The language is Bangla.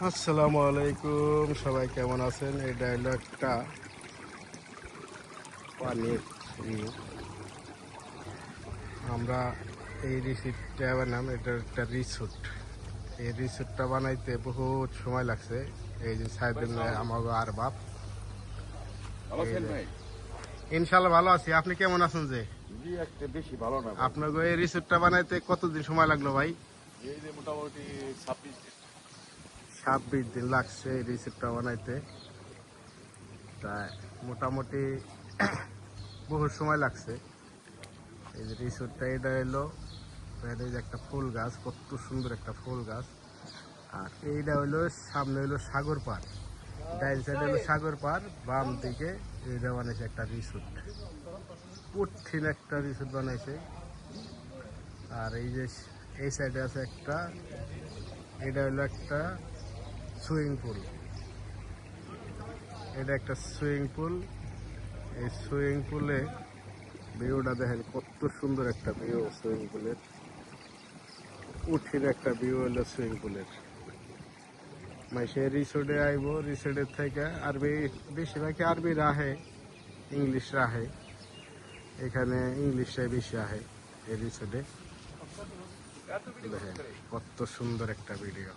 আসসালামু আলাইকুম, সবাই কেমন আছেন? এই ডায়লগটা পানির view। আমরা এই রিসিপ্টটা বানাম, এটা একটা রিসোর্ট। এই রিসোর্টটা বানাইতে বহুত সময় লাগছে। এই যে সাইদিন আমাকে আর বাপ ইনশাল্লাহ ভালো আছি। আপনি কেমন আছেন? যে বেশি ভালো না আপনাকে এই রিসোর্টটা বানাইতে কতদিন সময় লাগলো ভাই? এই যে মোটামুটি 26 দিন লাগছে এই রিসোর্টটা বানাইতে। তাই মোটামুটি বহুত সময় লাগছে। এই যে রিসোর্টটা এটা এলো, এই যে একটা ফুল গাছ, কত সুন্দর একটা ফুল গাছ। আর এইটা হইলো সামনে হইলো সাগর পাড়, ডাইন সাইড হইলো সাগর পাড়, বাম দিকে এইটা বানাইছে একটা রিসোর্ট, কঠিন একটা রিসোর্ট বানাইছে। আর এই যে এই সাইডে আছে একটা, এটা হইলো একটা সুইমিং পুল। এটা একটা সুইমিং পুল। এই সুইমিং পুলে ভিউটা দেখেন, কত সুন্দর একটা ভিউ সুইমিং পুলের। কঠিন একটা ভিউ হলো সুইমিং পুলের। মাইসে রিসোর্টে আইব, রিসোর্টের থেকে আরবি, বেশিরভাগই আরবি রাহে, ইংলিশ রাহে। এখানে ইংলিশটাই বেশি আহে এই রিসোর্টে। দেখেন কত সুন্দর একটা ভিডিও।